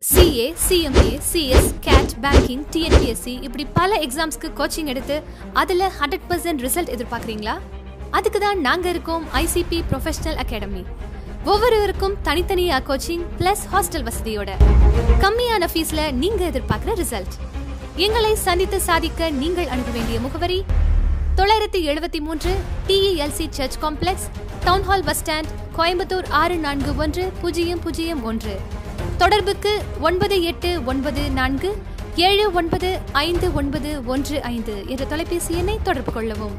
CA, CMA, CS, CAT, banking, TNPSC இப்படி பல எக்ஸாம்ஸ்க்கு coaching எடுத்து அதில் 100% ரிசல்ட் எதிர்பார்க்குறீங்களா? அதுக்கு தான் நாங்கள் இருக்கோம் ICP ப்ரொஃபஷனல் அகாடமி. ஒவ்வொருவருக்கும் தனித்தனியாக கோச்சிங் ப்ளஸ் ஹாஸ்டல் வசதியோட கம்மியான ஃபீஸில் நீங்கள் எதிர்பார்க்குற ரிசல்ட். எங்களை சந்தித்து சாதிக்க நீங்கள் அணுக வேண்டிய முகவரி 973 TELC church complex, town hall bus stand, Coimbatore 640101. தொடர்புக்கு 9894795915 என்ற தொலைபேசி எண்ணை தொடர்பு கொள்ளவும்.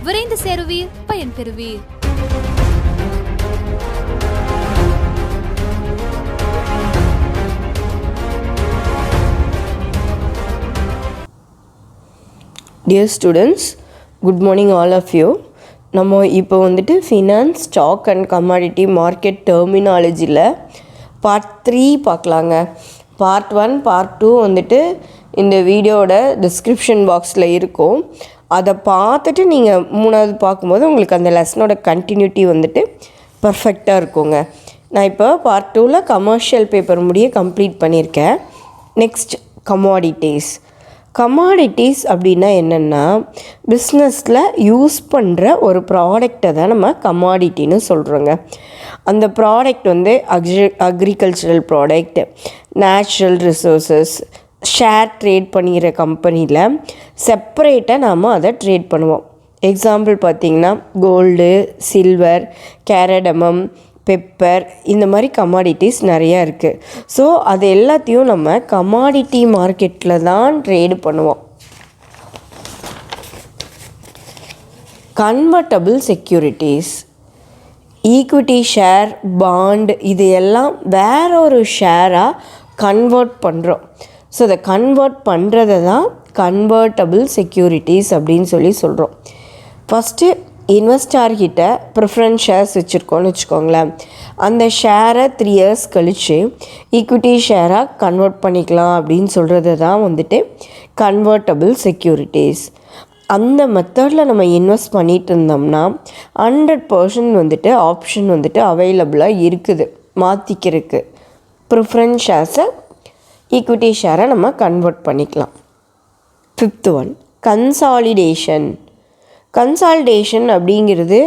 விரைந்து சேருவீர், பயன்பெறுவீர். Dear students, good morning all of you. நம்ம இப்போ finance, stock and commodity market டெர்மினாலஜியில் பார்ட் 3 பார்க்கலாங்க. பார்ட் 1, பார்ட் 2 இந்த வீடியோட டிஸ்கிரிப்ஷன் பாக்ஸில் இருக்கும். அதை பார்த்துட்டு நீங்கள் 3வது பார்க்கும்போது உங்களுக்கு அந்த லெசனோட கண்டினியூட்டி பர்ஃபெக்டாக இருக்குங்க. நான் இப்போ பார்ட் 2ல் கமர்ஷியல் பேப்பர் முடிய கம்ப்ளீட் பண்ணியிருக்கேன். நெக்ஸ்ட் கமாடிட்டிஸ் அப்படின்னா என்னென்னா, பிஸ்னஸில் யூஸ் பண்ணுற ஒரு ப்ராடக்டை தான் நம்ம கமாடிட்டின்னு சொல்கிறோங்க. அந்த product agricultural product, natural resources, share trade பண்ணிக்கிற கம்பெனியில் செப்பரேட்டாக நாம் அதை ட்ரேட் பண்ணுவோம். எக்ஸாம்பிள் பார்த்திங்கன்னா கோல்டு, சில்வர், கேரடமம், பெப்பர், இந்த மாதிரி கமாடிட்டிஸ் நிறையா இருக்குது. ஸோ அது எல்லாத்தையும் நம்ம கமாடிட்டி மார்க்கெட்டில் தான் ட்ரேடு பண்ணுவோம். Convertible securities, equity share, bond, இது எல்லாம் வேற ஒரு ஷேராக கன்வெர்ட் பண்ணுறோம். ஸோ அதை கன்வெர்ட் பண்ணுறதை தான் கன்வெர்ட்டபிள் செக்யூரிட்டிஸ் அப்படின்னு சொல்கிறோம். ஃபஸ்ட்டு இன்வெஸ்டார்கிட்ட ப்ரிஃபரன்ஸ் ஷேர்ஸ் வச்சுருக்கோன்னு வச்சுக்கோங்களேன். அந்த ஷேரை 3 years கழித்து ஈக்விட்டி ஷேராக கன்வெர்ட் பண்ணிக்கலாம் அப்படின்னு சொல்கிறது தான் கன்வெர்ட்டபிள் செக்யூரிட்டிஸ். அந்த மெத்தடில் நம்ம இன்வெஸ்ட் பண்ணிகிட்டு இருந்தோம்னா 100% ஆப்ஷன் அவைலபிளாக இருக்குது மாற்றிக்கிறதுக்கு. ப்ரிஃபரன்ஸ் ஷேர்ஸை ஈக்விட்டி ஷேரை நம்ம கன்வெர்ட் பண்ணிக்கலாம். 5th one, கன்சாலிடேஷன் அப்படிங்கிறது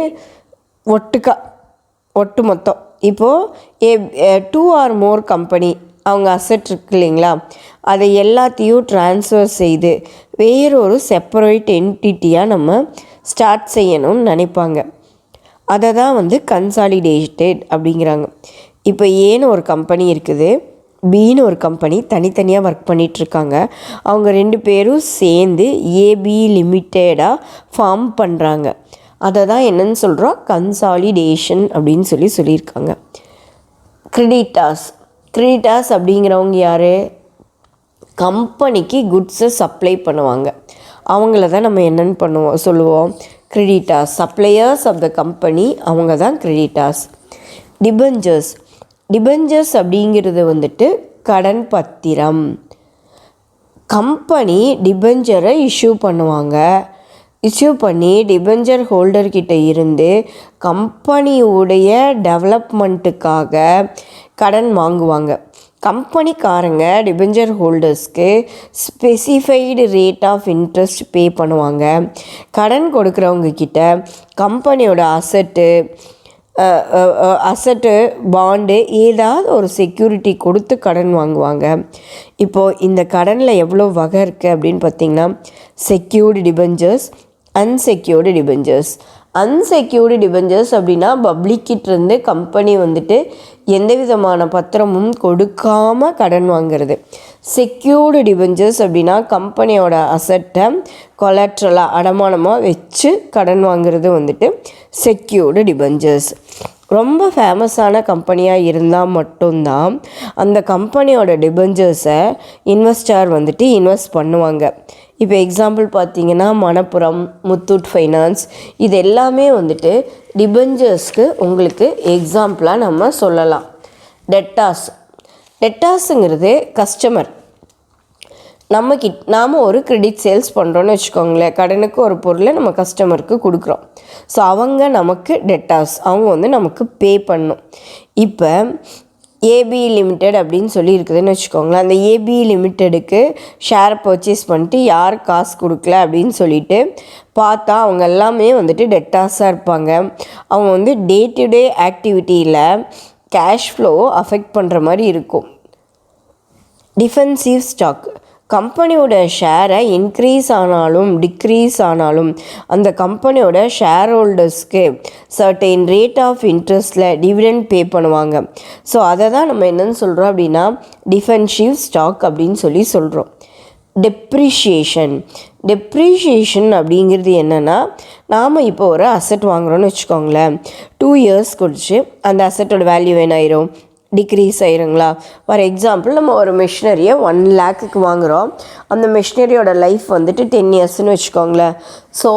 ஒட்டு மொத்தம். இப்போது 2 or more கம்பெனி அவங்க அசெட் இருக்கு இல்லைங்களா, அதை எல்லாத்தையும் ட்ரான்ஸ்ஃபர் செய்து வேறொரு செப்பரேட் என்டிட்டியாக நம்ம ஸ்டார்ட் செய்யணும்னு நினைப்பாங்க. அதை தான் கன்சாலிடேட்டட் அப்படிங்கிறாங்க. இப்போ ஏன்னு ஒரு கம்பெனி இருக்குது, பின்னு ஒரு கம்பெனி தனித்தனியாக ஒர்க் பண்ணிகிட்ருக்காங்க. அவங்க 2 பேரும் சேர்ந்து ஏபி லிமிட்டடாக ஃபார்ம் பண்ணுறாங்க. அதை தான் என்னன்னு சொல்கிறோம், கன்சாலிடேஷன் அப்படின்னு சொல்லியிருக்காங்க. கிரெடிட்டாஸ் அப்படிங்கிறவங்க யார்? கம்பெனிக்கு குட்ஸை சப்ளை பண்ணுவாங்க. அவங்கள தான் நம்ம என்னென்னு சொல்லுவோம், creditors. Suppliers of the company, அவங்க தான் கிரெடிட்டாஸ். டிபெஞ்சர்ஸ் அப்படிங்கிறது கடன் பத்திரம். கம்பெனி டிபெஞ்சரை இஷ்யூ பண்ணுவாங்க. இஷ்யூ பண்ணி டிபெஞ்சர் ஹோல்டர்கிட்ட இருந்து கம்பெனியுடைய டெவலப்மெண்ட்டுக்காக கடன் வாங்குவாங்க. கம்பெனிக்காரங்க டிபெஞ்சர் ஹோல்டர்ஸ்க்கு specified rate of interest pay பண்ணுவாங்க. கடன் கொடுக்குறவங்க கிட்ட கம்பெனியோட அசட்டு, பாண்டு, ஏதாவது ஒரு செக்யூரிட்டி கொடுத்து கடன் வாங்குவாங்க. இப்போது இந்த கடனில் எவ்வளோ வகை இருக்குது அப்படின்னு பார்த்திங்கன்னா, செக்யூர்டு டிபெஞ்சர்ஸ், அன்செக்யூர்டு டிபெஞ்சர்ஸ் அப்படின்னா பப்ளிக்கிட்டேருந்து கம்பெனி எந்த விதமான பத்திரமும் கொடுக்காமல் கடன் வாங்கிறது. செக்யூர்டு டிபெஞ்சர்ஸ் அப்படின்னா கம்பெனியோட அசட்டை கொலாட்ரலாக அடமானமாக வச்சு கடன் வாங்கிறது செக்யூர்டு டிபெஞ்சர்ஸ். ரொம்ப ஃபேமஸான கம்பெனியாக இருந்தால் மட்டும்தான் அந்த கம்பெனியோட டிபெஞ்சர்ஸை இன்வெஸ்டார் இன்வெஸ்ட் பண்ணுவாங்க. இப்போ எக்ஸாம்பிள் பார்த்திங்கன்னா மணப்புரம், முத்தூட் ஃபைனான்ஸ், இது எல்லாமே டிபெஞ்சர்ஸ்க்கு உங்களுக்கு எக்ஸாம்பிளாக நம்ம சொல்லலாம். டெட்டாஸுங்கிறது கஸ்டமர். நாம் ஒரு கிரெடிட் சேல்ஸ் பண்ணுறோன்னு வச்சுக்கோங்களேன். கடனுக்கு ஒரு பொருளை நம்ம கஸ்டமருக்கு கொடுக்குறோம். ஸோ அவங்க நமக்கு டெட்டாஸ், அவங்க நமக்கு பே பண்ணணும். இப்போ ஏபி லிமிடெட் அப்படின்னு சொல்லி இருக்குதுன்னு வச்சுக்கோங்களேன். அந்த ஏபி லிமிட்டெடுக்கு ஷேர் பர்ச்சேஸ் பண்ணிட்டு யார் காசு கொடுக்கல அப்படின்னு சொல்லிட்டு பார்த்தா அவங்க எல்லாமே வந்துட்டு டெட்டாஸாக இருப்பாங்க. அவங்க வந்து டே டு டே ஆக்டிவிட்டியில் கேஷ் ஃப்ளோ அஃபெக்ட் பண்ணுற மாதிரி இருக்கும். டிஃபென்சிவ் ஸ்டாக், கம்பெனியோட ஷேரை இன்க்ரீஸ் ஆனாலும் டிக்ரீஸ் ஆனாலும் அந்த கம்பெனியோட ஷேர் ஹோல்டர்ஸ்க்கு சர்டைன் ரேட் ஆஃப் இன்ட்ரெஸ்ட்டில் டிவிடெண்ட் பே பண்ணுவாங்க. ஸோ அதை தான் நம்ம என்னென்னு சொல்கிறோம் அப்படின்னா டிஃபென்சிவ் ஸ்டாக் அப்படின்னு சொல்லி சொல்கிறோம். டெப்ரிஷியேஷன் அப்படிங்கிறது என்னென்னா, நாம் இப்போ ஒரு அசெட் வாங்குகிறோன்னு வச்சுக்கோங்களேன். 2 years கழிச்சு அந்த அசெட்டோட வேல்யூ என்ன ஆயிரும்? டிக்ரீஸ் ஆயிருங்களா? ஃபார் எக்ஸாம்பிள் நம்ம ஒரு மிஷினரியை 1 lakhக்கு வாங்குகிறோம். அந்த மிஷினரியோட லைஃப் வந்துட்டு 10 yearsன்னு வச்சுக்கோங்களேன். ஸோ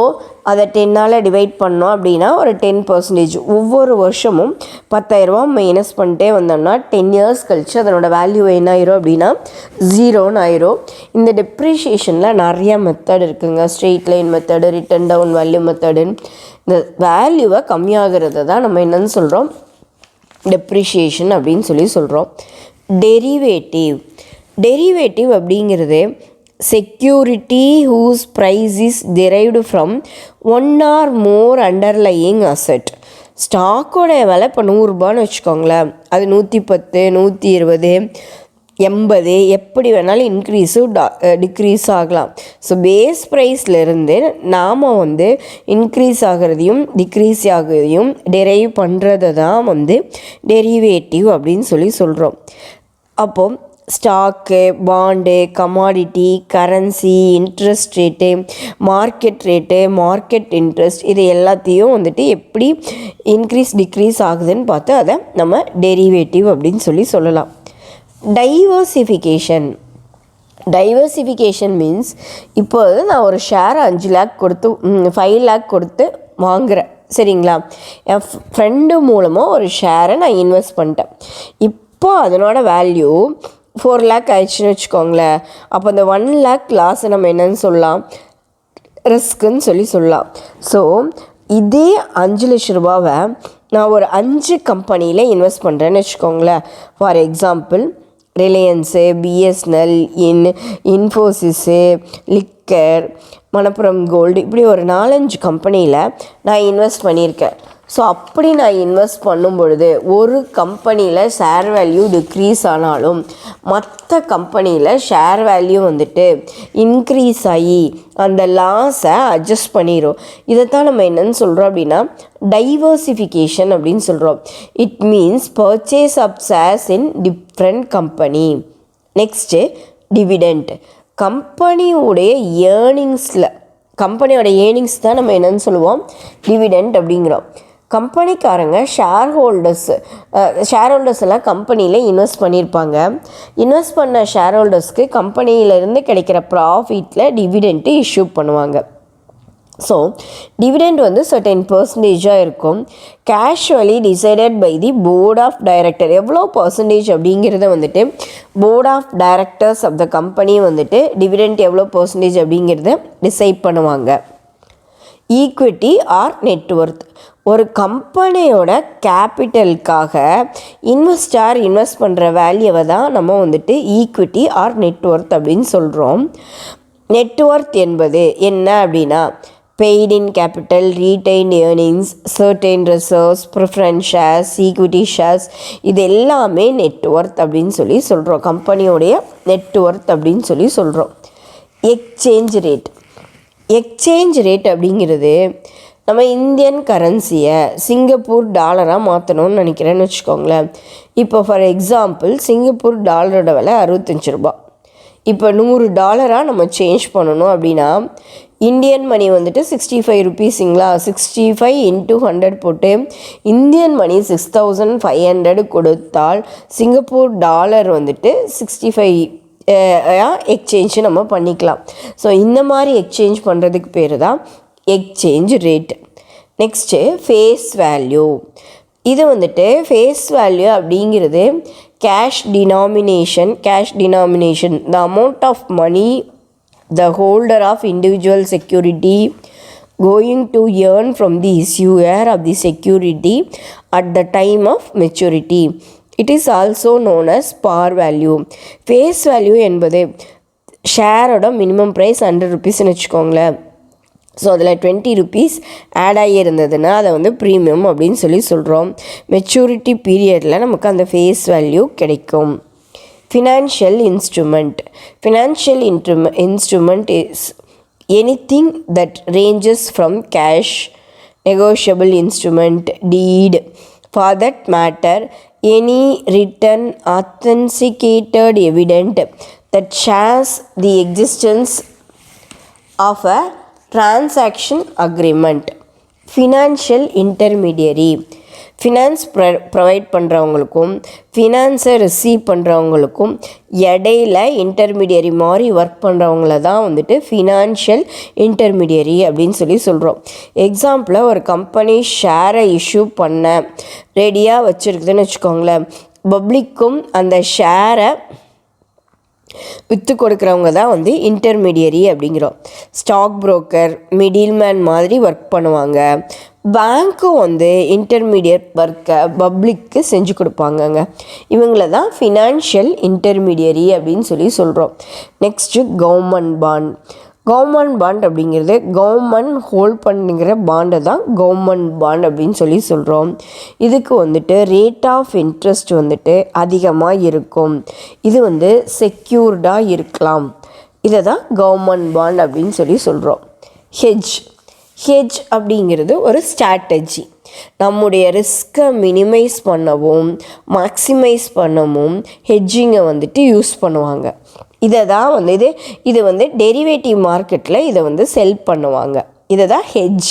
அதை 10ஆல் டிவைட் பண்ணோம் அப்படின்னா ஒரு 10%. ஒவ்வொரு வருஷமும் 10,000 மைனஸ் பண்ணிட்டே வந்தோம்னா 10 years கழிச்சு அதனோட வேல்யூ என்ன ஆயிரும் அப்படின்னா 0ன்னு ஆயிரும். இந்த டெப்ரிஷியேஷனில் நிறைய மெத்தட் இருக்குங்க. Straight line method, written down value மெத்தடுன்னு. இந்த வேல்யூவை கம்மியாகிறது தான் நம்ம என்னன்னு சொல்கிறோம்? டெப்ரிஷியேஷன் அப்படின்னு சொல்லி சொல்கிறோம். டெரிவேட்டிவ் அப்படிங்கிறது security whose price is derived from 1 or more underlying asset. ஸ்டாக்கோட விலை இப்போ 100 ரூபான்னு வச்சுக்கோங்களேன். அது 110, 120, 80 எப்படி வேணாலும் டிக்ரீஸ் ஆகலாம். ஸோ பேஸ் ப்ரைஸ்லேருந்து நாம் வந்து இன்க்ரீஸ் ஆகிறதையும் டிக்ரீஸ் ஆகிறதையும் டெரைவ் பண்ணுறது தான் வந்து டெரிவேட்டிவ் அப்படின்னு சொல்லி சொல்கிறோம். அப்போது stock, bond, commodity, currency, interest rate, market interest, இது எல்லாத்தையும் வந்துட்டு எப்படி இன்க்ரீஸ் டிக்ரீஸ் ஆகுதுன்னு பார்த்து அதை நம்ம டெரிவேட்டிவ் அப்படின்னு சொல்லி சொல்லலாம். டைவர்சிஃபிகேஷன் மீன்ஸ் இப்போ நான் ஒரு ஷேர் 5 lakh கொடுத்து 5 lakh கொடுத்து வாங்குகிறேன், சரிங்களா? என் ஃப்ரெண்டு மூலமாக ஒரு ஷேரை நான் இன்வெஸ்ட் பண்ணிட்டேன். இப்போ அதனோட வேல்யூ 4 lakh ஆயிடுச்சுன்னு வச்சுக்கோங்களேன். அப்போ அந்த 1 lakh லாஸை நம்ம என்னன்னு சொல்லலாம்? ரிஸ்க்குன்னு சொல்லலாம். ஸோ இதே 5 லட்ச ரூபாவை நான் ஒரு 5 கம்பெனியில் இன்வெஸ்ட் பண்ணுறேன்னு வச்சுக்கோங்களேன். For example Reliance, BSNL, Infosys, liquor, Manappuram gold, இப்படி ஒரு 4-5 கம்பெனியில் நான் இன்வெஸ்ட் பண்ணியிருக்கேன். ஸோ அப்படி நான் இன்வெஸ்ட் பண்ணும் பொழுது ஒரு கம்பெனியில் ஷேர் வேல்யூ டிக்ரீஸ் ஆனாலும் மற்ற கம்பெனியில் ஷேர் வேல்யூ வந்துட்டு இன்க்ரீஸ் ஆகி அந்த லாஸை அட்ஜஸ்ட் பண்ணிடும். இதைத்தான் நம்ம என்னென்னு சொல்கிறோம் அப்படின்னா டைவர்சிஃபிகேஷன் அப்படின்னு சொல்கிறோம். It means purchase of shares in different company. Next dividend. கம்பெனியோட ஏர்னிங்ஸ் தான் நம்ம என்னென்னு சொல்லுவோம்? டிவிடெண்ட் அப்படிங்கிறோம். கம்பெனிக்காரங்க ஷேர் ஹோல்டர்ஸ் எல்லாம் கம்பெனியில் இன்வெஸ்ட் பண்ணியிருப்பாங்க. இன்வெஸ்ட் பண்ண ஷேர் ஹோல்டர்ஸ்க்கு கம்பெனியிலேருந்து கிடைக்கிற ப்ராஃபிட்டில் டிவிடெண்ட்டு இஷ்யூ பண்ணுவாங்க. ஸோ டிவிடெண்ட் வந்து சர்டைன் பர்சன்டேஜாக இருக்கும். Casually decided by the board of director. எவ்வளோ பர்சன்டேஜ் அப்படிங்கிறத வந்துட்டு board of directors of the company வந்துட்டு டிவிடெண்ட் எவ்வளோ பர்சன்டேஜ் அப்படிங்கிறத டிசைட் பண்ணுவாங்க. Equity or net worth. ஒரு கம்பெனியோட கேபிட்டலுக்காக இன்வெஸ்ட் பண்ணுற வேல்யூவை தான் நம்ம வந்துட்டு ஈக்விட்டி ஆர் நெட்வொர்த் அப்படின்னு சொல்கிறோம். நெட்வொர்த் என்பது என்ன அப்படின்னா பெய்ட் இன் capital, retained earnings, certain reserves, preference shares, equity shares, இது எல்லாமே நெட்வொர்த் அப்படின்னு சொல்லி சொல்கிறோம். கம்பெனியோடைய நெட்வொர்த் அப்படின்னு சொல்லி சொல்கிறோம். எக்ஸ்சேஞ்ச் ரேட் அப்படிங்கிறது நம்ம இந்தியன் கரன்சியை சிங்கப்பூர் டாலராக மாற்றணும்னு நினைக்கிறேன்னு வச்சுக்கோங்களேன். இப்போ ஃபார் எக்ஸாம்பிள் சிங்கப்பூர் டாலரோட விலை 65 ரூபா. இப்போ $100 நம்ம சேஞ்ச் பண்ணணும் அப்படின்னா இந்தியன் மணி வந்துட்டு 65 ருபீஸுங்களா. 65 × 100 போட்டு இந்தியன் மணி 6500 கொடுத்தால் சிங்கப்பூர் டாலர் வந்துட்டு 65 எக்ஸ்சேஞ்சு நம்ம பண்ணிக்கலாம். ஸோ இந்த மாதிரி எக்ஸ்சேஞ்ச் பண்ணுறதுக்கு பேர் தான் exchange rate. Next face value. இது வந்துட்டு ஃபேஸ் வேல்யூ அப்படிங்கிறது cash denomination. The amount of money the holder of individual security going to earn from the issuer of the security at the time of maturity. It is also known as par value. Face value என்பது ஷேரோட minimum price 100 ருபீஸ்ன்னு வச்சுக்கோங்களேன். So அதில் 20 rupees add ஆகியிருந்ததுன்னா அதை வந்து premium அப்படின்னு சொல்கிறோம். Maturity பீரியடில் நமக்கு அந்த ஃபேஸ் வேல்யூ கிடைக்கும். Financial instrument. Financial instrument is anything that ranges from cash, negotiable instrument, deed, for that matter any written authenticated evidence that shows the existence of a transaction agreement. Financial intermediary. Finance provide பண்ணுறவங்களுக்கும் ஃபினான்ஸை receive பண்ணுறவங்களுக்கும் இடையில intermediary மாதிரி work பண்ணுறவங்கள தான் வந்துட்டு financial intermediary அப்படின்னு சொல்கிறோம். எக்ஸாம்பிளாக ஒரு கம்பெனி ஷேரை இஷ்யூ பண்ண ரெடியாக வச்சுருக்குதுன்னு வச்சுக்கோங்களேன். பப்ளிக்கும் அந்த ஷேரை விற்று கொடுக்குறவங்க தான் வந்து இன்டர்மீடியரி அப்படிங்கிறோம். ஸ்டாக் புரோக்கர் மிடில்மேன் மாதிரி ஒர்க் பண்ணுவாங்க. பேங்க்கும் வந்து இன்டர்மீடியட் ஒர்க்கை பப்ளிக்கு செஞ்சு கொடுப்பாங்கங்க. இவங்கள தான் ஃபினான்ஷியல் இன்டர்மீடியரி அப்படின்னு சொல்கிறோம். Next government bond. Government bond அப்படிங்கிறது கவர்மெண்ட் ஹோல்ட் பண்ணுங்கிற பாண்டை தான் கவர்மெண்ட் பாண்ட் அப்படின்னு சொல்கிறோம். இதுக்கு வந்துட்டு ரேட் ஆஃப் இன்ட்ரெஸ்ட் வந்துட்டு அதிகமாக இருக்கும். இது வந்து செக்யூர்டாக இருக்கலாம். இதை தான் கவர்மெண்ட் பாண்ட் அப்படின்னு சொல்கிறோம். ஹெட்ஜ் அப்படிங்கிறது ஒரு ஸ்ட்ராட்டஜி. நம்முடைய ரிஸ்க்கை மினிமைஸ் பண்ணவும் மேக்ஸிமைஸ் பண்ணவும் ஹெட்ஜிங்கை வந்துட்டு யூஸ் பண்ணுவாங்க. இதை தான் வந்து இது வந்து டெரிவேட்டிவ் மார்க்கெட்டில் இதை வந்து செல் பண்ணுவாங்க. இதை தான் ஹெட்ஜ்.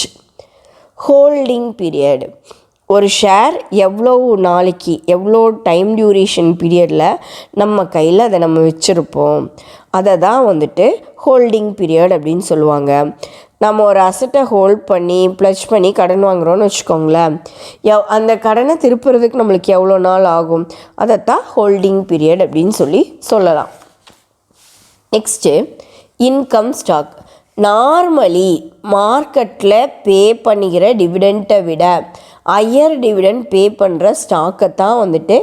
Holding period. ஒரு ஷேர் எவ்வளோ நாளைக்கு எவ்வளோ டைம் டியூரேஷன் பீரியடில் நம்ம கையில் அதை நம்ம வச்சுருப்போம், அதை தான் வந்துட்டு ஹோல்டிங் பீரியட் அப்படின்னு சொல்லுவாங்க. நம்ம ஒரு அசட்டை ஹோல்ட் பண்ணி ப்ளச் பண்ணி கடன் வாங்குகிறோன்னு வச்சுக்கோங்களேன். அந்த கடனை திருப்புறதுக்கு நம்மளுக்கு எவ்வளோ நாள் ஆகும், அதைத்தான் ஹோல்டிங் பீரியட் அப்படின்னு சொல்லலாம். Next income stock. நார்மலி மார்க்கெட்டில் பே பண்ணிக்கிற டிவிடெண்ட்டை விட ஹையர் டிவிடெண்ட் பே பண்ணுற ஸ்டாக்கை தான் வந்துட்டு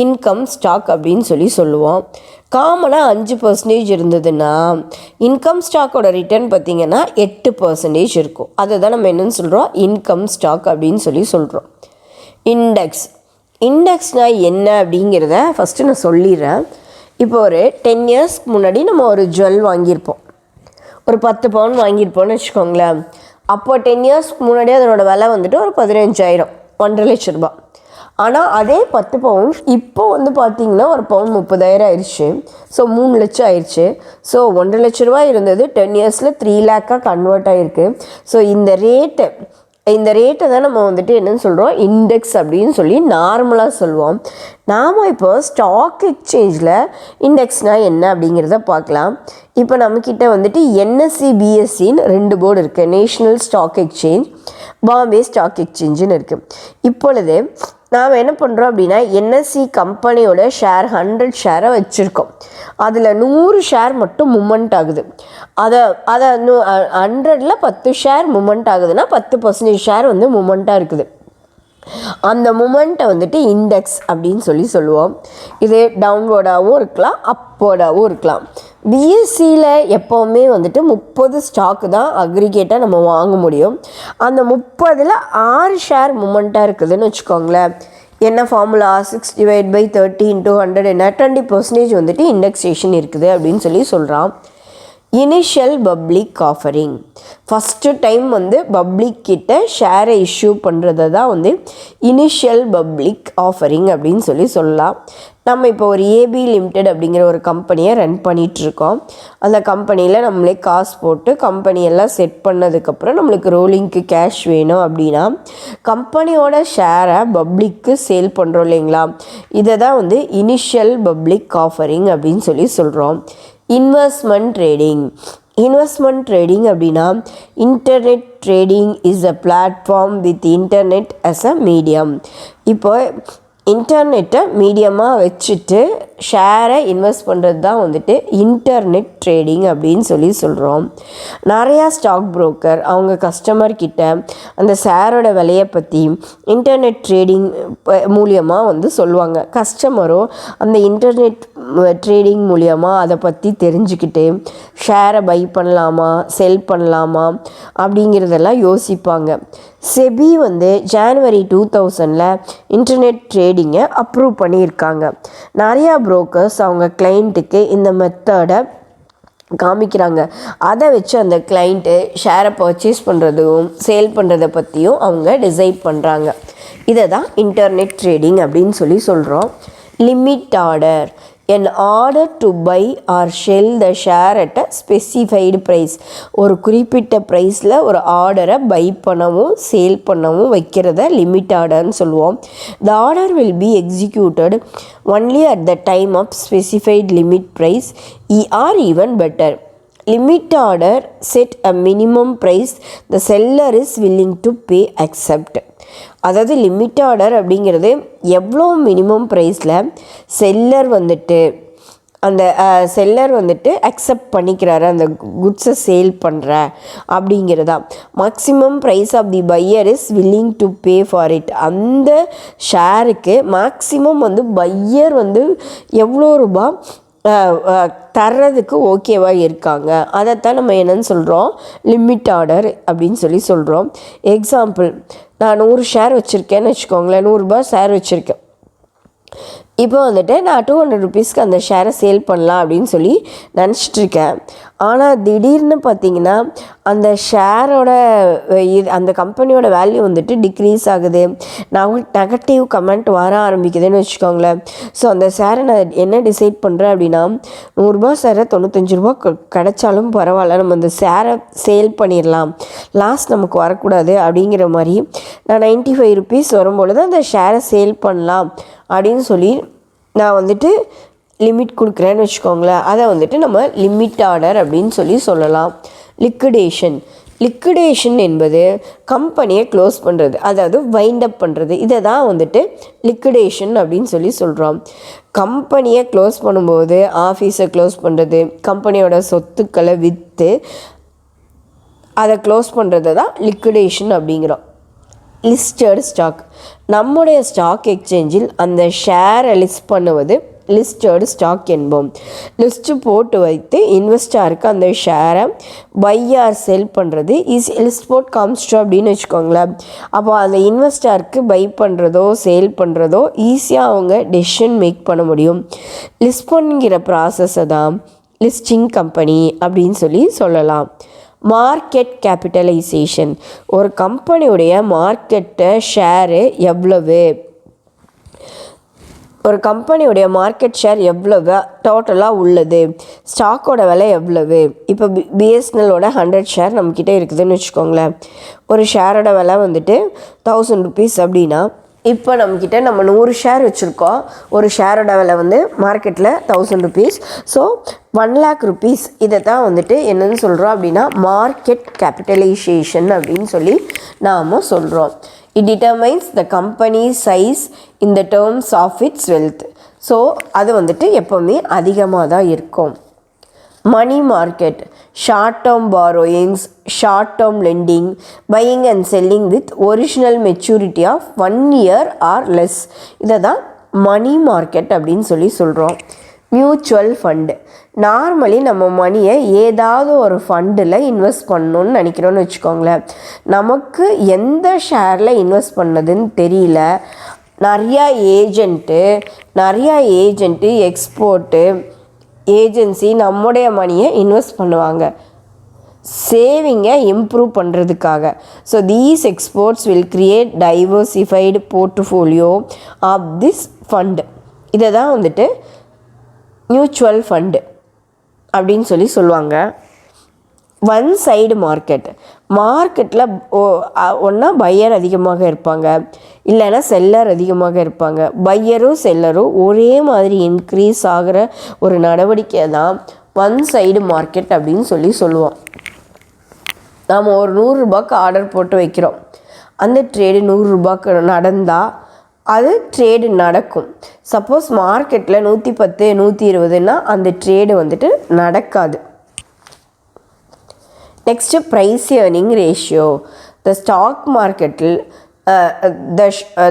இன்கம் ஸ்டாக் அப்படின்னு சொல்லுவோம். காமனாக 5% இருந்ததுன்னா இன்கம் ஸ்டாக்கோட ரிட்டர்ன் பார்த்திங்கன்னா 8% இருக்கும். அதை தான் நம்ம என்னென்னு சொல்கிறோம், இன்கம் ஸ்டாக் அப்படின்னு சொல்கிறோம். இண்டெக்ஸ்னால் என்ன அப்படிங்கிறத ஃபஸ்ட்டு நான் சொல்லிடுறேன். இப்போ ஒரு 10 இயர்ஸ்க்கு முன்னாடி நம்ம ஒரு ஜுவல் வாங்கியிருப்போம், ஒரு 10 பவுன் வாங்கியிருப்போம்னு வச்சுக்கோங்களேன். அப்போ 10 இயர்ஸ்க்கு முன்னாடி அதனோட விலை வந்துட்டு ஒரு 15,000, 1.5 லட்ச ரூபா. ஆனால் அதே 10 பவுன் இப்போ வந்து பார்த்திங்கன்னா ஒரு பவுன் 30,000 ஆயிடுச்சு. ஸோ 3 லட்சம் ஆயிடுச்சு. ஸோ 1.5 லட்ச ரூபா இருந்தது 10 இயர்ஸில் 3 லேக்காக கன்வெர்ட் ஆகிருக்கு. ஸோ இந்த ரேட்டை தான் நம்ம வந்துட்டு என்னென்னு சொல்கிறோம், இண்டெக்ஸ் அப்படின்னு நார்மலாக சொல்லுவோம். நாம் இப்போ ஸ்டாக் எக்ஸ்சேஞ்சில் இண்டெக்ஸ்னால் என்ன அப்படிங்கிறத பார்க்கலாம். இப்போ நம்மக்கிட்ட வந்துட்டு NSE BSEன்னு 2 போர்டு இருக்குது. National stock exchange, Bombay stock எக்ஸ்சேஞ்சுன்னு இருக்குது. இப்பொழுது நாம் என்ன பண்ணுறோம் அப்படின்னா NSE கம்பெனியோட ஷேர் 100 ஷேரை வச்சுருக்கோம். அதில் 100 ஷேர் மட்டும் மூமெண்ட் ஆகுது. அதை 100ல் 10 ஷேர் மூமெண்ட் ஆகுதுன்னா 10% ஷேர் வந்து மூமெண்ட்டாக இருக்குது. அந்த மூமெண்ட்டை வந்துட்டு இண்டெக்ஸ் அப்படின்னு சொல்லுவோம். இது டவுன்வோர்டாகவும் இருக்கலாம், அப்வோர்டாகவும் இருக்கலாம். பிஎஸ்சியில் எப்போவுமே வந்துட்டு 30 ஸ்டாக்கு தான் அக்ரிகேட்டாக நம்ம வாங்க முடியும். அந்த 30ல் 6 ஷேர் மூமெண்ட்டாக இருக்குதுன்னு வச்சுக்கோங்களேன். என்ன ஃபார்முலா, 6/30 × 100 என்ன 20% வந்துட்டு இண்டெக்ஸேஷன் இருக்குது அப்படின்னு சொல்கிறான். Initial public offering. First time வந்து பப்ளிக் கிட்ட ஷேரை இஷ்யூ பண்ணுறதை தான் வந்து இனிஷியல் பப்ளிக் ஆஃபரிங் அப்படின்னு சொல்லலாம். நம்ம இப்போ ஒரு AB லிமிடெட் அப்படிங்கிற ஒரு கம்பெனியை ரன் பண்ணிகிட்ருக்கோம். அந்த கம்பெனியில் நம்மளே காசு போட்டு கம்பெனியெல்லாம் செட் பண்ணதுக்கப்புறம் நம்மளுக்கு ரோலிங்க்கு கேஷ் வேணும் அப்படின்னா கம்பெனியோட ஷேரை பப்ளிக்கு சேல் பண்ணுறோம் இல்லைங்களா, இதை தான் வந்து இனிஷியல் பப்ளிக் ஆஃபரிங் அப்படின்னு சொல்கிறோம். இன்வெஸ்ட்மெண்ட் ட்ரேடிங் அப்படின்னா internet trading is a platform with internet as a medium. இப்போ இன்டர்நெட்டை மீடியமாக வச்சுட்டு ஷேரை இன்வெஸ்ட் பண்ணுறது தான் வந்துட்டு இன்டர்நெட் ட்ரேடிங் அப்படின்னு சொல்கிறோம். நிறையா ஸ்டாக் புரோக்கர் அவங்க கஸ்டமர்கிட்ட அந்த ஷேரோட விலையை பற்றி இன்டர்நெட் ட்ரேடிங் மூலியமாக சொல்லுவாங்க. கஸ்டமரோ அந்த இன்டர்நெட் ட்ரேடிங் மூலியமாக அதை பற்றி தெரிஞ்சுக்கிட்டு ஷேரை பை பண்ணலாமா செல் பண்ணலாமா அப்படிங்கிறதெல்லாம் யோசிப்பாங்க. செபி ஜான்வரி 2000 இன்டர்நெட் ட்ரேடிங்கை அப்ரூவ் பண்ணியிருக்காங்க. நிறையா புரோக்கர்ஸ் அவங்க கிளைண்ட்டுக்கு இந்த மெத்தடை காமிக்கிறாங்க. அதை வச்சு அந்த கிளைண்ட்டு ஷேரை பர்ச்சேஸ் பண்ணுறதும் சேல் பண்ணுறதை பற்றியும் அவங்க டிசைட் பண்ணுறாங்க. இதை தான் இன்டர்நெட் ட்ரேடிங் அப்படின்னு சொல்கிறோம். Limit order, an order to buy or sell the share at a specified price. ஒரு குறிப்பிட்ட ப்ரைஸில் ஒரு ஆர்டரை பை பண்ணவும் சேல் பண்ணவும் வைக்கிறத லிமிட் ஆர்டர்னு சொல்லுவோம். The order will be executed only at the time of specified limit price or even better. Limit order set a minimum price the seller is willing to pay accept. அதாவது limit order அப்படிங்கிறது எவ்வளோ minimum ப்ரைஸில் seller accept பண்ணிக்கிறாரு அந்த குட்ஸை sale பண்ணுற அப்படிங்கிறதா. Maximum price of the buyer is willing to pay for it. அந்த ஷேருக்கு மேக்ஸிமம் பையர் எவ்வளோ ரூபா தர்றதுக்கு ஓகேவாக இருக்காங்க. அதைத்தான் நம்ம என்னன்னு சொல்கிறோம், லிமிட் ஆர்டர் அப்படின்னு சொல்கிறோம். எக்ஸாம்பிள், நான் 100 ஷேர் வச்சுருக்கேன்னு வச்சுக்கோங்களேன், 100 ரூபா ஷேர் வச்சுருக்கேன். இப்போ நான் 200 ருபீஸ்க்கு அந்த ஷேரை சேல் பண்ணலாம் அப்படின்னு நினச்சிட்ருக்கேன். ஆனால் திடீர்னு பார்த்திங்கன்னா அந்த ஷேரோட அந்த கம்பெனியோட வேல்யூ டிக்ரீஸ் ஆகுது, நெகட்டிவ் கமெண்ட் வர ஆரம்பிக்குதுன்னு வச்சுக்கோங்களேன். ஸோ அந்த ஷேரை நான் என்ன டிசைட் பண்ணுறேன் அப்படின்னா, 100 ரூபா ஷேரை 95 ரூபா கிடைச்சாலும் பரவாயில்ல, நம்ம அந்த ஷேரை சேல் பண்ணிடலாம், லாஸ் நமக்கு வரக்கூடாது அப்படிங்கிற மாதிரி நான் 95 ருபீஸ் வரும்பொழுது அந்த ஷேரை சேல் பண்ணலாம் அப்படின்னு நான் லிமிட் கொடுக்குறேன்னு வச்சுக்கோங்களேன். அதை நம்ம லிமிட் ஆர்டர் அப்படின்னு சொல்லலாம். லிக்விடேஷன் என்பது கம்பெனியை க்ளோஸ் பண்ணுறது, அதாவது வைண்ட் அப் பண்ணுறது. இதை தான் லிக்விடேஷன் அப்படின்னு சொல்கிறோம். கம்பெனியை க்ளோஸ் பண்ணும்போது ஆஃபீஸை க்ளோஸ் பண்ணுறது, கம்பெனியோட சொத்துக்களை விற்று அதை க்ளோஸ் பண்ணுறது தான் லிக்விடேஷன் அப்படிங்கிறோம். லிஸ்டட் ஸ்டாக், நம்முடைய ஸ்டாக் எக்ஸ்சேஞ்சில் அந்த ஷேரை லிஸ்ட் பண்ணுவது லிஸ்டட் ஸ்டாக் என்போம். லிஸ்ட்டு போட்டு வைத்து இன்வெஸ்டருக்கு அந்த ஷேரை பை ஆர் செல் பண்ணுறது லிஸ்ட் போட் காமிச்சிட்டோ அப்படின்னு வச்சுக்கோங்களேன். அப்போ அந்த இன்வெஸ்டருக்கு பை பண்ணுறதோ சேல் பண்ணுறதோ ஈஸியாக அவங்க டெசிஷன் மேக் பண்ண முடியும். லிஸ்ட் பண்ணுங்கிற ப்ராசஸை தான் லிஸ்டிங் கம்பெனி அப்படின்னு சொல்லலாம். மார்க்கெட் கேபிட்டலைசேஷன், ஒரு கம்பெனியுடைய மார்க்கெட்டை ஷேரு எவ்வளவு, ஒரு கம்பெனியுடைய மார்க்கெட் ஷேர் எவ்வளவு டோட்டலாக உள்ளது, ஸ்டாக்கோட விலை எவ்வளவு. இப்போ பிஎஸ்என்எல்லோட 100 ஷேர் நம்மக்கிட்ட இருக்குதுன்னு வச்சுக்கோங்களேன். ஒரு ஷேரோட விலை 1000 ருபீஸ் அப்படின்னா, இப்போ நம்மக்கிட்ட நம்ம 100 ஷேர் வச்சுருக்கோம். ஒரு ஷேரோட விலை மார்க்கெட்டில் 1000 ருபீஸ். So 1 lakh rupees. இதை தான் என்னன்னு சொல்கிறோம் அப்படின்னா மார்க்கெட் கேபிட்டலைசேஷன் அப்படின்னு நாம் சொல்கிறோம். It determines the company's size in the terms of its wealth. So அது எப்போவுமே அதிகமாக தான் இருக்கும். Money market, short term borrowings, short term lending, buying and selling with original maturity of 1 year or less. இதை தான் மணி மார்க்கெட் அப்படின்னு சொல்கிறோம். Mutual fund, normally நம்ம மணியை ஏதாவது ஒரு ஃபண்டில் இன்வெஸ்ட் பண்ணணுன்னு நினைக்கிறோன்னு வச்சுக்கோங்களேன். நமக்கு எந்த ஷேரில் இன்வெஸ்ட் பண்ணதுன்னு தெரியல, நிறையா ஏஜென்ட்டு எக்ஸ்போர்ட்டு ஏஜென்சி நம்முடைய மணியை இன்வெஸ்ட் பண்ணுவாங்க சேவிங்கை இம்ப்ரூவ் பண்ணுறதுக்காக. So these exports will create diversified portfolio of this fund. இதை தான் மியூச்சுவல் ஃபண்டு அப்படின்னு சொல்லுவாங்க. ஒன் சைடு மார்க்கெட்டில் ஒன்றா பையர் அதிகமாக இருப்பாங்க, இல்லைன்னா செல்லர் அதிகமாக இருப்பாங்க. பையரும் செல்லரும் ஒரே மாதிரி இன்க்ரீஸ் ஆகிற ஒரு நடவடிக்கை தான் ஒன் சைடு மார்க்கெட் அப்படின்னு சொல்லுவோம். நாம் ஒரு 100 ரூபாய்க்கு ஆர்டர் போட்டு வைக்கிறோம். அந்த ட்ரேடு 100 ரூபாய்க்கு நடந்தால் அது ட்ரேடு நடக்கும். சப்போஸ் மார்க்கெட்டில் 110 120ன்னா அந்த ட்ரேடு வந்துட்டு நடக்காது. Next price earning ratio. The stock மார்க்கெட்டில்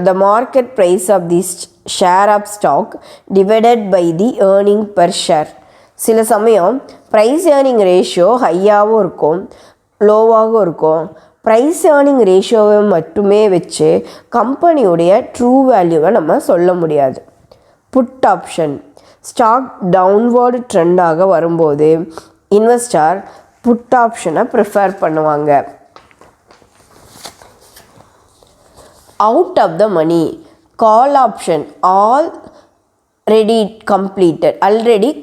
the market price of the share of stock divided by the earning per share. சில சமயம் ப்ரைஸ் ஏர்னிங் ரேஷியோ ஹையாகவும் இருக்கும், லோவாகவும் இருக்கும். ப்ரைஸ் ஏர்னிங் ரேஷியோவை மட்டுமே வச்சு கம்பெனியுடைய ட்ரூ வேல்யூவை நம்ம சொல்ல முடியாது. Put option. ஸ்டாக் டவுன்வர்டு ட்ரெண்டாக வரும்போது இன்வெஸ்டர் புட் ஆப்ஷனை ப்ரிஃபர் பண்ணுவாங்க. Out of the money. Call option. Already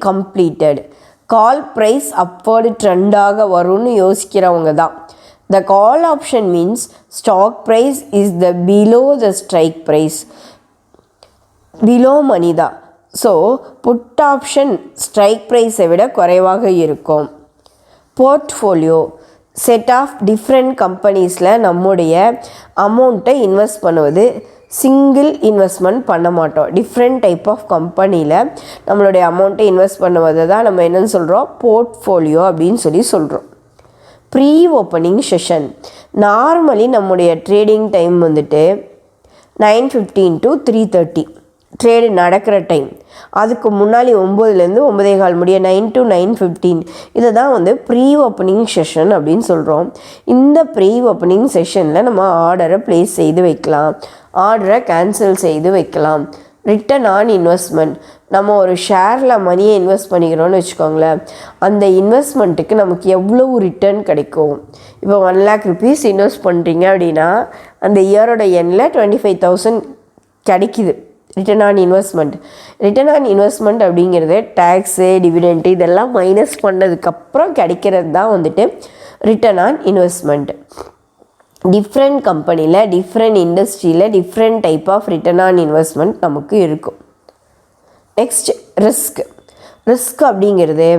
completed. Call price upward ட்ரெண்டாக வரும்னு யோசிக்கிறவங்க தான். The call option means stock price is below the strike price, below money தான். So put option strike ப்ரைஸை விட குறைவாக இருக்கும். போர்ட்ஃபோலியோ. செட் ஆஃப் டிஃப்ரெண்ட் கம்பெனிஸில் நம்முடைய அமௌண்ட்டை இன்வெஸ்ட் பண்ணுவது. சிங்கிள் இன்வெஸ்ட்மெண்ட் பண்ண மாட்டோம். டிஃப்ரெண்ட் டைப் ஆஃப் கம்பெனியில் நம்மளுடைய அமௌண்ட்டை இன்வெஸ்ட் பண்ணுவதை தான் நம்ம என்னென்னு சொல்கிறோம், போர்ட்ஃபோலியோ அப்படின்னு சொல்கிறோம். Pre opening session. நார்மலி நம்முடைய ட்ரேடிங் டைம் வந்துட்டு 9:15 to 3:30 ட்ரேடு நடக்கிற டைம். அதுக்கு முன்னாடி 9லேருந்து 9:15 முடிய 9 to 9:15 இதை தான் வந்து ப்ரீ ஓப்பனிங் செஷன் அப்படின்னு சொல்கிறோம். இந்த ப்ரீ ஓப்பனிங் செஷனில் நம்ம ஆர்டரை ப்ளேஸ் செய்து வைக்கலாம், ஆர்டரை கேன்சல் செய்து வைக்கலாம். Return on investment. நம்ம ஒரு ஷேரில் மணியை இன்வெஸ்ட் பண்ணிக்கிறோன்னு வச்சுக்கோங்களேன், அந்த இன்வெஸ்ட்மெண்ட்டுக்கு நமக்கு எவ்வளவு ரிட்டர்ன் கிடைக்கும். இப்போ 1 lakh rupees இன்வெஸ்ட் பண்ணுறீங்க அப்படின்னா அந்த இயரோட எண்ணில் 25,000 கிடைக்குது return on investment. Return on investment அப்படிங்கிறது டேக்ஸு, டிவிடெண்ட்டு இதெல்லாம் மைனஸ் பண்ணதுக்கப்புறம் கிடைக்கிறது தான் வந்துட்டு ரிட்டர்ன் ஆன் இன்வெஸ்ட்மெண்ட். டிஃப்ரெண்ட் கம்பெனியில், டிஃப்ரெண்ட் இண்டஸ்ட்ரியில் different type of return on investment நமக்கு இருக்கும். நெக்ஸ்ட் ரிஸ்க் அப்படிங்கிறது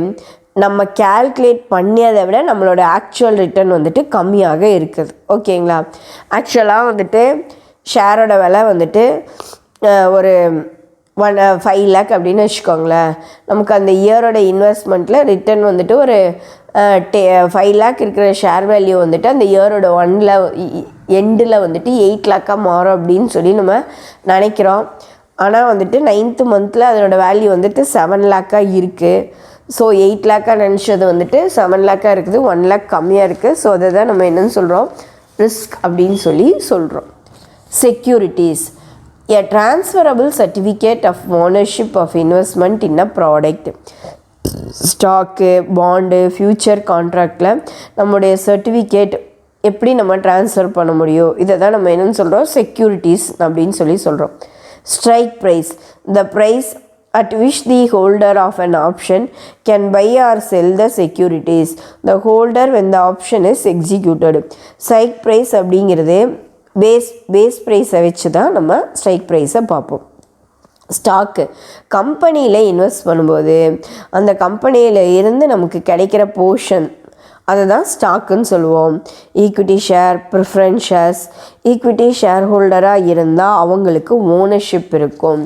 நம்ம கேல்குலேட் பண்ணியதை விட நம்மளோட ஆக்சுவல் ரிட்டர்ன் வந்துட்டு கம்மியாக இருக்குது. ஓகேங்களா. ஆக்சுவலாக வந்துட்டு ஷேரோட விலை வந்துட்டு ஒரு 5 lakh அப்படின்னு வச்சுக்கோங்களேன். நமக்கு அந்த இயரோட இன்வெஸ்ட்மெண்ட்டில் ரிட்டர்ன் வந்துட்டு ஒரு 5 lakh இருக்கிற ஷேர் வேல்யூ வந்துட்டு அந்த இயரோட எண்டில் வந்துட்டு 8 lakh மாறும் அப்படின்னு சொல்லி நம்ம நினைக்கிறோம். ஆனால் வந்துட்டு 9th month அதனோட வேல்யூ வந்துட்டு 7 lakh இருக்குது. ஸோ 8 lakh நினச்சது வந்துட்டு 7 lakh இருக்குது, 1 lakh கம்மியாக இருக்குது. ஸோ அதை தான் நம்ம என்னென்னு சொல்கிறோம், ரிஸ்க் அப்படின்னு சொல்கிறோம். Securities. A transferable certificate of ownership of investment in a product. Stock, bond, future கான்ட்ராக்டில் நம்முடைய சர்டிஃபிகேட் எப்படி நம்ம ட்ரான்ஸ்ஃபர் பண்ண முடியும், இதை தான் நம்ம என்னென்னு சொல்கிறோம், செக்யூரிட்டிஸ் அப்படின்னு சொல்கிறோம். Strike price. The price at which the holder of an option can buy or sell the securities. The holder when the option is executed. Strike price அப்படிங்கிறது பேஸ் ப்ரைஸை வச்சு தான் நம்ம ஸ்ட்ரைக் ப்ரைஸை பார்ப்போம். ஸ்டாக்கு. கம்பெனியில் இன்வெஸ்ட் பண்ணும்போது அந்த கம்பெனியில் இருந்து நமக்கு கிடைக்கிற போர்ஷன் அதை தான் ஸ்டாக்குன்னு சொல்லுவோம். Equity share, preference shares. Equity share ஹோல்டராக இருந்தால் அவங்களுக்கு ஓனர்ஷிப் இருக்கும்.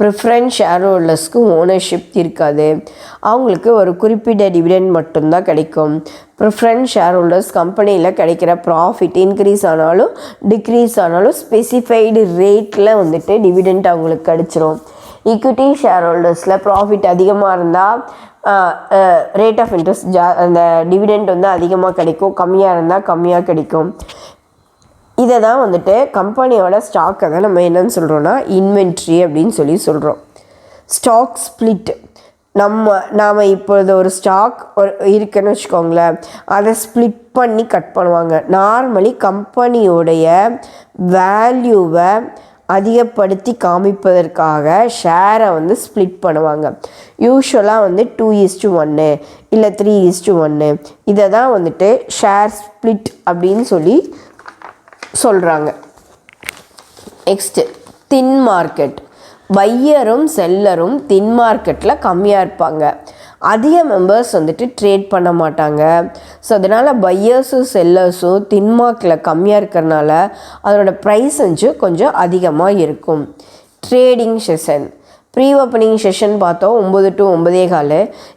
ப்ரிஃபரன்ஸ் ஷேர் ஹோல்டர்ஸ்க்கு ஓனர்ஷிப் இருக்காது, அவங்களுக்கு ஒரு குறிப்பிட்ட டிவிடெண்ட் மட்டும்தான் கிடைக்கும். ப்ரிஃபரன்ஸ் ஷேர் ஹோல்டர்ஸ் கம்பெனியில் கிடைக்கிற ப்ராஃபிட் இன்க்ரீஸ் ஆனாலும் டிக்ரீஸ் ஆனாலும் ஸ்பெசிஃபைடு ரேட்டில் வந்துட்டு டிவிடெண்ட் அவங்களுக்கு கிடச்சிரும். ஈக்விட்டி ஷேர் ஹோல்டர்ஸில் ப்ராஃபிட் அதிகமாக இருந்தால் ரேட் ஆஃப் இன்ட்ரெஸ்ட் அந்த டிவிடெண்ட் வந்து அதிகமாக கிடைக்கும், கம்மியாக இருந்தால் கம்மியாக கிடைக்கும். இதை தான் வந்துட்டு கம்பெனியோட ஸ்டாக்கை தான் நம்ம என்னென்னு சொல்கிறோன்னா இன்வென்ட்ரி அப்படின்னு சொல்கிறோம். Stock split. நாம் இப்பொழுது ஒரு ஸ்டாக் இருக்குன்னு வச்சுக்கோங்களேன், அதை ஸ்ப்ளிட் பண்ணி கட் பண்ணுவாங்க. நார்மலி கம்பெனியோடைய வேல்யூவை அதிகப்படுத்தி காமிப்பதற்காக ஷேரை வந்து ஸ்ப்ளிட் பண்ணுவாங்க. யூஸ்வலாக வந்து 2:1 இல்லை 3:1 இதை தான் வந்துட்டு ஷேர் ஸ்ப்ளிட் அப்படின்னு சொல்கிறாங்க. நெக்ஸ்ட்டு தின் மார்க்கெட். பையரும் செல்லரும் தின் மார்க்கெட்டில் கம்மியாக இருப்பாங்க, அதிக மெம்பர்ஸ் வந்துட்டு ட்ரேட் பண்ண மாட்டாங்க. ஸோ அதனால் பையர்ஸும் செல்லர்ஸும் தின்மார்க்கில் கம்மியாக இருக்கிறனால அதோட ப்ரைஸ் கொஞ்சம் அதிகமாக இருக்கும். Trading session, pre opening session பார்த்தோம் 9 to 9:15.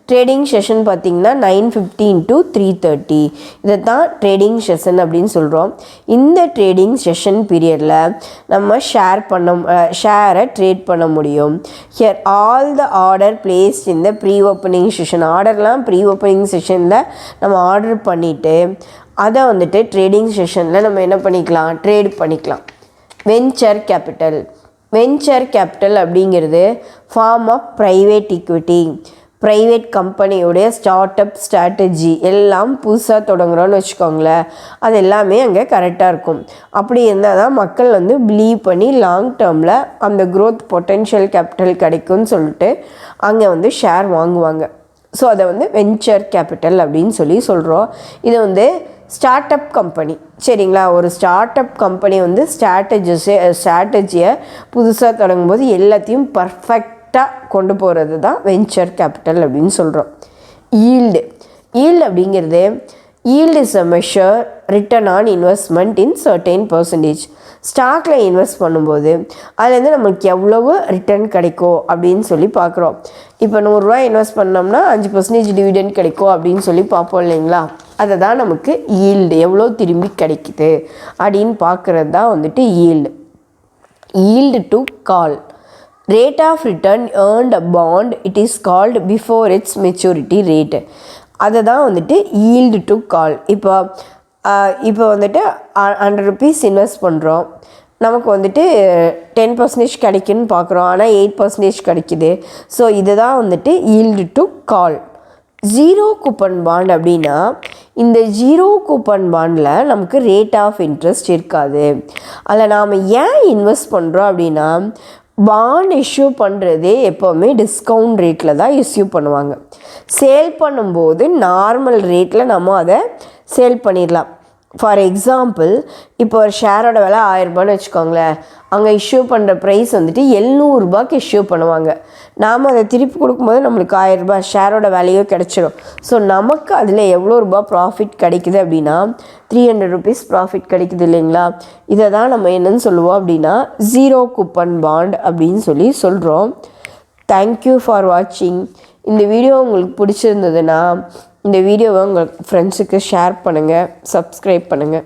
ட்ரேடிங் செஷன் பார்த்திங்கன்னா 9:15 to 3:30. இதை தான் ட்ரேடிங் செஷன் அப்படின்னு சொல்கிறோம். இந்த ட்ரேடிங் செஷன் பீரியடில் நம்ம ஷேரை ட்ரேட் பண்ண முடியும். Here all the order placed இந்த ப்ரீ ஓப்பனிங் செஷன், ஆர்டர்லாம் ப்ரீ ஓப்பனிங் செஷனில் நம்ம ஆர்டர் பண்ணிவிட்டு அதை வந்துட்டு ட்ரேடிங் செஷனில் நம்ம என்ன பண்ணிக்கலாம், ட்ரேட் பண்ணிக்கலாம். வெஞ்சர் கேபிட்டல், வெஞ்சர் கேபிட்டல் அப்படிங்கிறது form of private equity. Private கம்பெனியோடைய ஸ்டார்ட் அப் ஸ்ட்ராட்டஜி எல்லாம் புதுசாக தொடங்குறோன்னு வச்சுக்கோங்களேன், அது எல்லாமே அங்கே கரெக்டாக இருக்கும். அப்படி இருந்தால் தான் மக்கள் பிலீவ் பண்ணி லாங் டேர்மில் அந்த க்ரோத் பொட்டென்ஷியல் கேபிட்டல் கிடைக்கும்னு சொல்லிட்டு அங்கே ஷேர் வாங்குவாங்க. ஸோ அதை வெஞ்சர் கேபிட்டல் அப்படின்னு சொல்கிறோம். இது ஸ்டார்ட் அப் கம்பெனி, சரிங்களா. ஒரு ஸ்டார்ட் அப் கம்பெனி ஸ்ட்ராட்டஜியை புதுசாக தொடங்கும்போது எல்லாத்தையும் பர்ஃபெக்டாக கொண்டு போகிறது தான் வெஞ்சர் கேபிட்டல் அப்படின்னு சொல்கிறோம். ஈல்டு அப்படிங்கிறது yield is a measure return on investment in certain percentage. ஸ்டாக்கில் இன்வெஸ்ட் பண்ணும்போது அதுலேருந்து நம்மளுக்கு எவ்வளவு ரிட்டர்ன் கிடைக்கும் அப்படின்னு பார்க்குறோம். இப்போ 100 ரூபா இன்வெஸ்ட் பண்ணோம்னா 5% டிவிடெண்ட் கிடைக்கும் அப்படின்னு பார்ப்போம் இல்லைங்களா. அதை தான் நமக்கு ஈல்டு, எவ்வளோ திரும்பி கிடைக்குது அப்படின்னு பார்க்குறது தான் yield. Yield to call, rate of return earned a bond, it is called before its maturity rate. அதை தான் ஈல்டு டு கால். இப்போ 100 rupees இன்வெஸ்ட் பண்ணுறோம், நமக்கு 10% கிடைக்குன்னு பார்க்குறோம், ஆனால் 8% கிடைக்குது. ஸோ இதுதான் yield to call. Zero coupon bond அப்படின்னா இந்த ஜீரோ கூப்பன் பாண்டில் நமக்கு ரேட் ஆஃப் இன்ட்ரெஸ்ட் இருக்காது. அதில் நாம் ஏன் இன்வெஸ்ட் பண்ணுறோம் அப்படின்னா, பாண்ட் இஷ்யூ பண்ணுறதே எப்போவுமே டிஸ்கவுண்ட் ரேட்டில் தான் இஷ்யூ பண்ணுவாங்க. சேல் பண்ணும்போது நார்மல் ரேட்டில் நம்ம அதை சேல் பண்ணிடலாம். ஃபார் எக்ஸாம்பிள், இப்போ ஒரு ஷேரோட விலை 1000 ரூபான்னு வச்சுக்கோங்களேன், அங்கே இஷ்யூ பண்ணுற ப்ரைஸ் 700 ரூபாய்க்கு இஷ்யூ பண்ணுவாங்க. நாம் அதை திருப்பி கொடுக்கும்போது நம்மளுக்கு 1000 ரூபாய் ஷேரோட வேல்யூ கிடச்சிடும். ஸோ நமக்கு அதில் எவ்வளோ ரூபா ப்ராஃபிட் கிடைக்குது அப்படின்னா 300 rupees ப்ராஃபிட் கிடைக்குது இல்லைங்களா. இதை தான் நம்ம என்னன்னு சொல்லுவோம் அப்படின்னா ஜீரோ கூப்பன் பாண்ட் அப்படின்னு சொல்கிறோம். தேங்க்யூ ஃபார் வாட்சிங். இந்த வீடியோ உங்களுக்கு பிடிச்சிருந்ததுன்னா இந்த வீடியோவை உங்கள் ஃப்ரெண்ட்ஸுக்கு ஷேர் பண்ணுங்கள், சப்ஸ்கிரைப் பண்ணுங்கள்.